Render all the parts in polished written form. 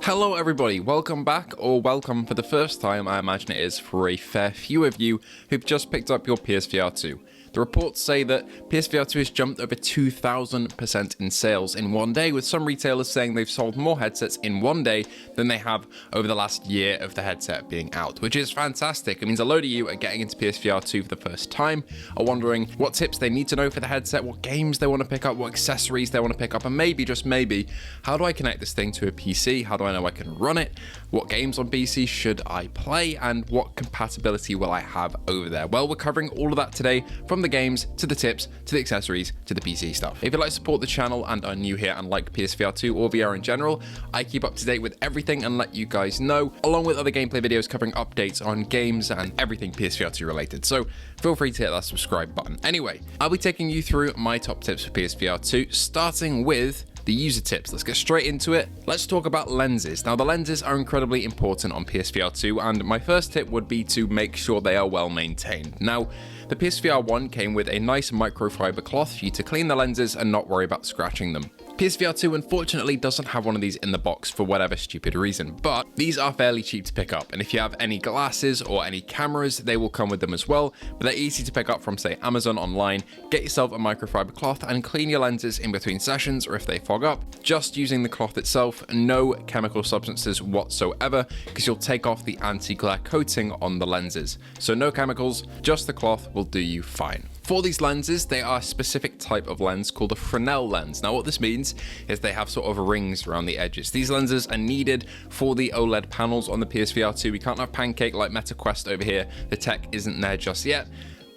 Hello everybody, welcome back, or welcome for the first time I imagine it is for a fair few of you who've just picked up your PSVR2. The reports say that PSVR2 has jumped over 2,000% in sales in one day, with some retailers saying they've sold more headsets in one day than they have over the last year of the headset being out, which is fantastic. It means a load of you are getting into PSVR2 for the first time, are wondering what tips they need to know for the headset, what games they want to pick up, what accessories they want to pick up, and maybe, just maybe, how do I connect this thing to a PC? How do I know I can run it? What games on PC should I play? And what compatibility will I have over there? Well, we're covering all of that today, from the games to the tips to the accessories to the PC stuff. If you'd like to support the channel and are new here and like PSVR2 or VR in general, I keep up to date with everything and let you guys know, along with other gameplay videos covering updates on games and everything PSVR2 related. So feel free to hit that subscribe button. Anyway, I'll be taking you through my top tips for PSVR2, starting with the user tips. Let's get straight into it. Let's talk about lenses. Now, the lenses are incredibly important on PSVR2, and my first tip would be to make sure they are well maintained. Now, the PSVR1 came with a nice microfiber cloth for you to clean the lenses and not worry about scratching them. PSVR2 unfortunately doesn't have one of these in the box for whatever stupid reason, but these are fairly cheap to pick up, and if you have any glasses or any cameras, they will come with them as well, but they're easy to pick up from, say, Amazon online. Get yourself a microfiber cloth and clean your lenses in between sessions, or if they fog up, just using the cloth itself, no chemical substances whatsoever, because you'll take off the anti-glare coating on the lenses. So no chemicals, just the cloth will do you fine. For these lenses, they are a specific type of lens called a fresnel lens. Now, what this means is they have sort of rings around the edges. These lenses are needed for the OLED panels on the PSVR2. We can't have pancake like MetaQuest over here. The tech isn't there just yet.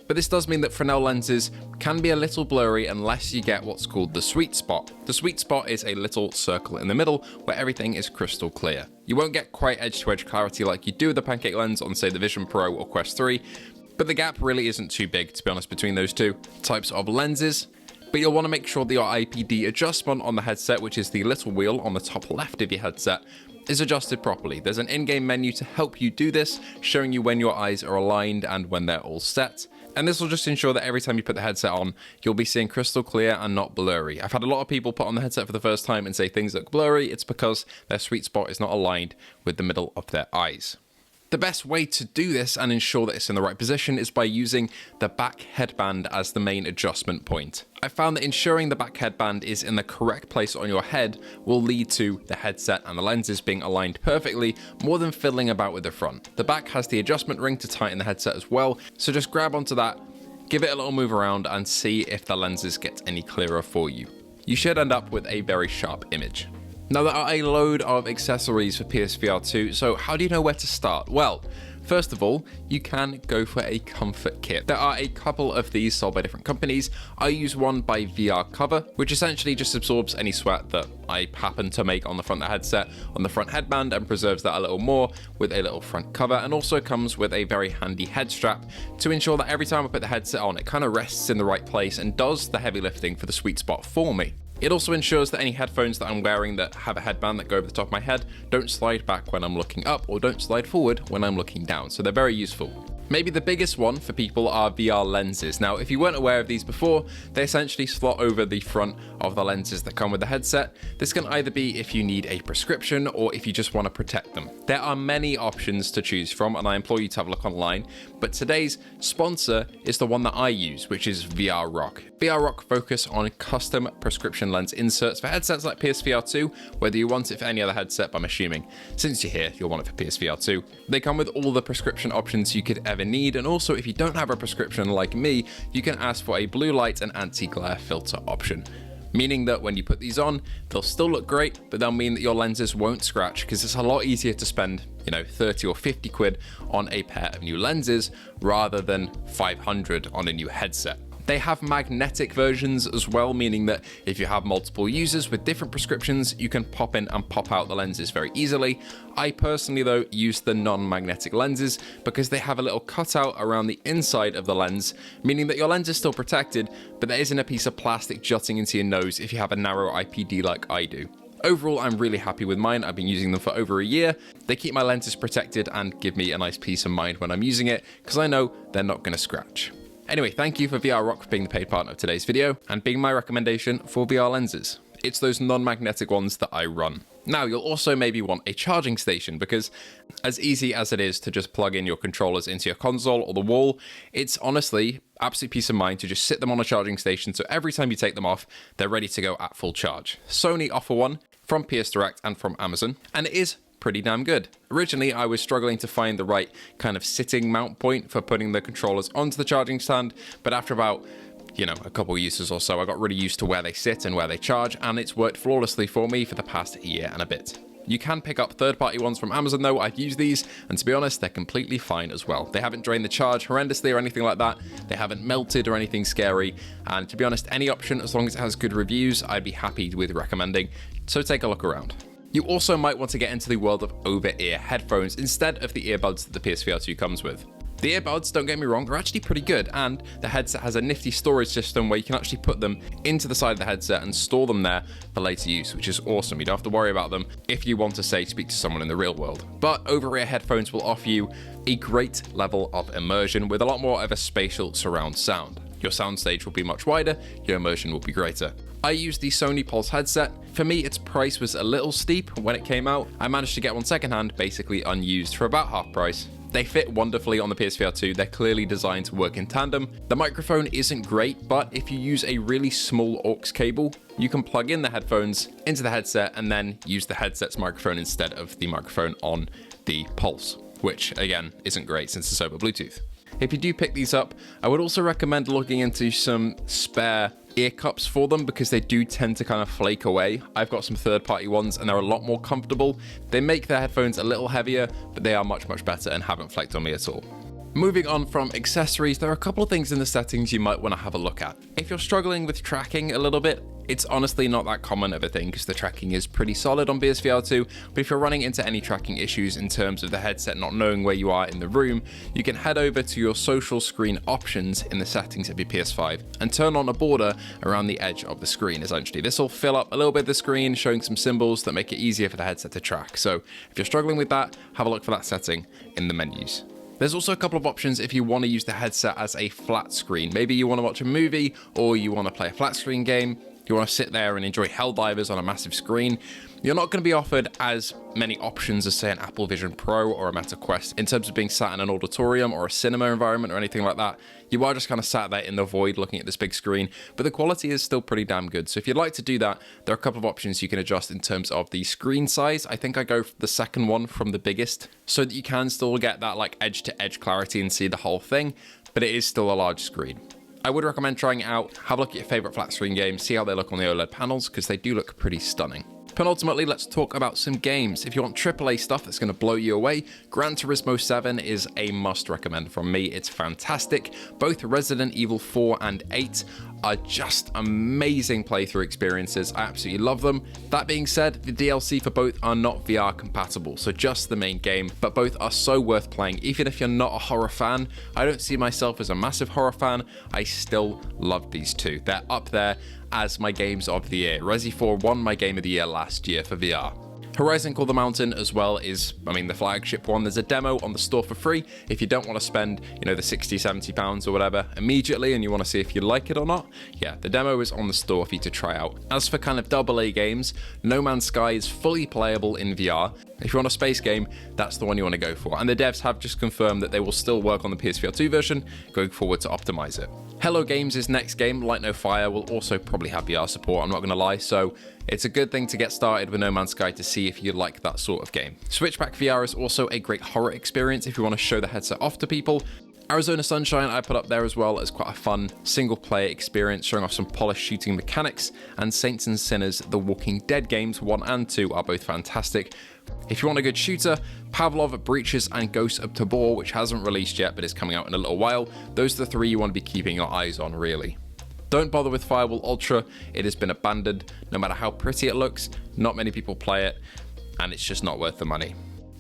But this does mean that fresnel lenses can be a little blurry unless you get what's called the sweet spot. The sweet spot is a little circle in the middle where everything is crystal clear. You won't get quite edge-to-edge clarity like you do with the pancake lens on, say, the Vision Pro or Quest 3, but the gap really isn't too big, to be honest, between those two types of lenses. But you'll want to make sure that your IPD adjustment on the headset, which is the little wheel on the top left of your headset, is adjusted properly. There's an in-game menu to help you do this, showing you when your eyes are aligned and when they're all set. And this will just ensure that every time you put the headset on, you'll be seeing crystal clear and not blurry. I've had a lot of people put on the headset for the first time and say things look blurry. It's because their sweet spot is not aligned with the middle of their eyes. The best way to do this and ensure that it's in the right position is by using the back headband as the main adjustment point. I found that ensuring the back headband is in the correct place on your head will lead to the headset and the lenses being aligned perfectly more than fiddling about with the front. The back has the adjustment ring to tighten the headset as well, so just grab onto that, give it a little move around and see if the lenses get any clearer for you. You should end up with a very sharp image. Now, there are a load of accessories for PSVR2, so how do you know where to start? Well, first of all, you can go for a comfort kit. There are a couple of these sold by different companies. I use one by VR Cover, which essentially just absorbs any sweat that I happen to make on the front of the headset on the front headband and preserves that a little more with a little front cover, and also comes with a very handy head strap to ensure that every time I put the headset on, it kind of rests in the right place and does the heavy lifting for the sweet spot for me. It also ensures that any headphones that I'm wearing that have a headband that go over the top of my head don't slide back when I'm looking up or don't slide forward when I'm looking down, so they're very useful. Maybe the biggest one for people are VR lenses. Now, if you weren't aware of these before, they essentially slot over the front of the lenses that come with the headset. This can either be if you need a prescription or if you just want to protect them. There are many options to choose from, and I implore you to have a look online, but today's sponsor is the one that I use, which is VR Rock. VR Rock focus on custom prescription lens inserts for headsets like PSVR2, whether you want it for any other headset, but I'm assuming since you're here, you'll want it for PSVR2. They come with all the prescription options you could ever need, and also if you don't have a prescription like me, you can ask for a blue light and anti-glare filter option, meaning that when you put these on, they'll still look great, but they'll mean that your lenses won't scratch, because it's a lot easier to spend, 30 or 50 quid on a pair of new lenses rather than 500 on a new headset. They have magnetic versions as well, meaning that if you have multiple users with different prescriptions, you can pop in and pop out the lenses very easily. I personally, though, use the non-magnetic lenses because they have a little cutout around the inside of the lens, meaning that your lens is still protected, but there isn't a piece of plastic jutting into your nose if you have a narrow IPD like I do. Overall, I'm really happy with mine. I've been using them for over a year. They keep my lenses protected and give me a nice peace of mind when I'm using it, because I know they're not going to scratch. Anyway, thank you for VR Rock for being the paid partner of today's video and being my recommendation for VR lenses. It's those non-magnetic ones that I run. Now, you'll also maybe want a charging station because as easy as it is to just plug in your controllers into your console or the wall, it's honestly absolute peace of mind to just sit them on a charging station so every time you take them off, they're ready to go at full charge. Sony offer one from PS Direct and from Amazon, and it is pretty damn good. Originally, I was struggling to find the right kind of sitting mount point for putting the controllers onto the charging stand, but after about a couple uses or so, I got really used to where they sit and where they charge, and it's worked flawlessly for me for the past year and a bit. You can pick up third-party ones from Amazon though. I've used these, and to be honest, they're completely fine as well. They haven't drained the charge horrendously or anything like that. They haven't melted or anything scary, and to be honest, any option, as long as it has good reviews, I'd be happy with recommending, so take a look around. You also might want to get into the world of over-ear headphones instead of the earbuds that the PSVR2 comes with. The earbuds, don't get me wrong, are actually pretty good, and the headset has a nifty storage system where you can actually put them into the side of the headset and store them there for later use, which is awesome. You don't have to worry about them if you want to, say, speak to someone in the real world. But over-ear headphones will offer you a great level of immersion with a lot more of a spatial surround sound. Your soundstage will be much wider, your immersion will be greater. I used the Sony Pulse headset. For me, its price was a little steep when it came out. I managed to get one secondhand, basically unused, for about half price. They fit wonderfully on the PSVR2, they're clearly designed to work in tandem. The microphone isn't great, but if you use a really small aux cable, you can plug in the headphones into the headset and then use the headset's microphone instead of the microphone on the Pulse, which again isn't great since it's over Bluetooth. If you do pick these up, I would also recommend looking into some spare ear cups for them because they do tend to kind of flake away. I've got some third-party ones and they're a lot more comfortable. They make their headphones a little heavier, but they are much better and haven't flaked on me at all. Moving on from accessories, there are a couple of things in the settings you might want to have a look at. If you're struggling with tracking a little bit, it's honestly not that common of a thing because the tracking is pretty solid on PSVR2, but if you're running into any tracking issues in terms of the headset not knowing where you are in the room, you can head over to your social screen options in the settings of your PS5 and turn on a border around the edge of the screen, essentially. This will fill up a little bit of the screen, showing some symbols that make it easier for the headset to track. So if you're struggling with that, have a look for that setting in the menus. There's also a couple of options if you want to use the headset as a flat screen. Maybe you want to watch a movie or you want to play a flat screen game. You want to sit there and enjoy Helldivers on a massive screen. You're not going to be offered as many options as, say, an Apple Vision Pro or a Meta Quest in terms of being sat in an auditorium or a cinema environment or anything like that. You are just kind of sat there in the void looking at this big screen, but the quality is still pretty damn good. So if you'd like to do that, there are a couple of options you can adjust in terms of the screen size. I think I go for the second one from the biggest so that you can still get that like edge-to-edge clarity and see the whole thing, but it is still a large screen. I would recommend trying it out, have a look at your favorite flat screen games, see how they look on the OLED panels, because they do look pretty stunning. Penultimately, let's talk about some games. If you want AAA stuff that's going to blow you away, Gran Turismo 7 is a must recommend from me. It's fantastic. Both Resident Evil 4 and 8 are just amazing playthrough experiences. I absolutely love them. That being said, the DLC for both are not VR compatible, so just the main game, but both are so worth playing. Even if you're not a horror fan, I don't see myself as a massive horror fan, I still love these two. They're up there as my games of the year. Resi 4 won my game of the year last year for VR. Horizon Call the Mountain as well is, the flagship one. There's a demo on the store for free if you don't want to spend, the 60, 70 pounds or whatever immediately and you want to see if you like it or not. Yeah, the demo is on the store for you to try out. As for kind of AA games, No Man's Sky is fully playable in VR. If you want a space game, that's the one you want to go for. And the devs have just confirmed that they will still work on the PSVR2 version going forward to optimize it. Hello Games' next game, Light No Fire, will also probably have VR support, I'm not going to lie, so it's a good thing to get started with No Man's Sky to see if you like that sort of game. Switchback VR is also a great horror experience if you want to show the headset off to people. Arizona Sunshine I put up there as well as quite a fun single-player experience showing off some polished shooting mechanics, and Saints and Sinners, The Walking Dead games 1 and 2 are both fantastic. If you want a good shooter, Pavlov, Breaches, and Ghosts of Tabor, which hasn't released yet but is coming out in a little while, those are the three you want to be keeping your eyes on, really. Don't bother with Firewall Ultra, it has been abandoned. No matter how pretty it looks, not many people play it, and it's just not worth the money.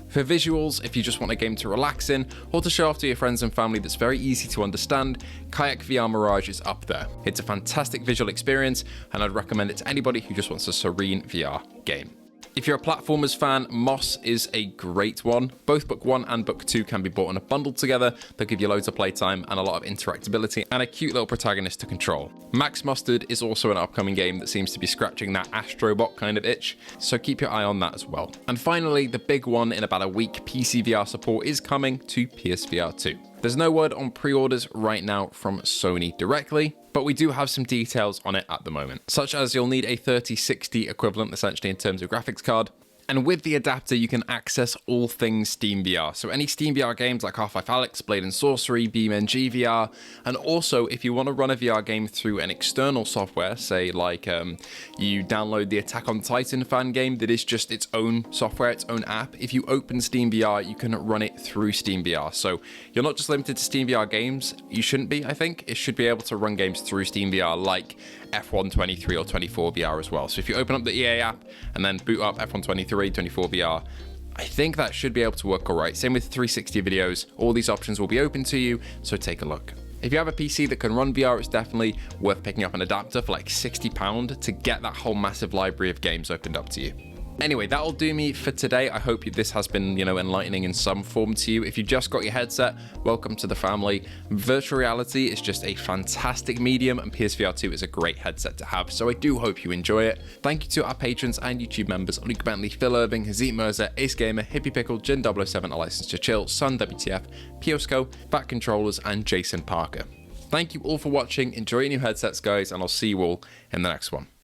For visuals, if you just want a game to relax in, or to show off to your friends and family that's very easy to understand, Kayak VR Mirage is up there. It's a fantastic visual experience, and I'd recommend it to anybody who just wants a serene VR game. If you're a platformers fan, Moss is a great one. Both Book 1 and Book 2 can be bought in a bundle together. They'll give you loads of playtime and a lot of interactability and a cute little protagonist to control. Max Mustard is also an upcoming game that seems to be scratching that Astrobot kind of itch, so keep your eye on that as well. And finally, the big one in about a week, PCVR support is coming to PSVR 2. There's no word on pre-orders right now from Sony directly, but we do have some details on it at the moment, such as you'll need a 3060 equivalent essentially in terms of graphics card. And with the adapter, you can access all things SteamVR. So any SteamVR games like Half-Life Alyx, Blade and Sorcery, BeamNG VR, and also if you want to run a VR game through an external software, say like you download the Attack on Titan fan game that is just its own software, its own app. If you open SteamVR, you can run it through SteamVR. So you're not just limited to SteamVR games. You shouldn't be, I think. It should be able to run games through SteamVR like F1 23 or 24 VR as well. So if you open up the EA app and then boot up F1 23, 24 VR, I think that should be able to work all right. Same with 360 videos. All these options will be open to you, so take a look. If you have a PC that can run VR, it's definitely worth picking up an adapter for like £60 to get that whole massive library of games opened up to you. Anyway, that'll do me for today. I hope this has been, enlightening in some form to you. If you just got your headset, welcome to the family. Virtual reality is just a fantastic medium, and PSVR 2 is a great headset to have, so I do hope you enjoy it. Thank you to our patrons and YouTube members, Luke Bentley, Phil Irving, Hazit Mirza, Ace Gamer, Hippie Pickle, Jin007, A License to Chill, Sun WTF, Piosco, Bat Controllers, and Jason Parker. Thank you all for watching. Enjoy your new headsets, guys, and I'll see you all in the next one.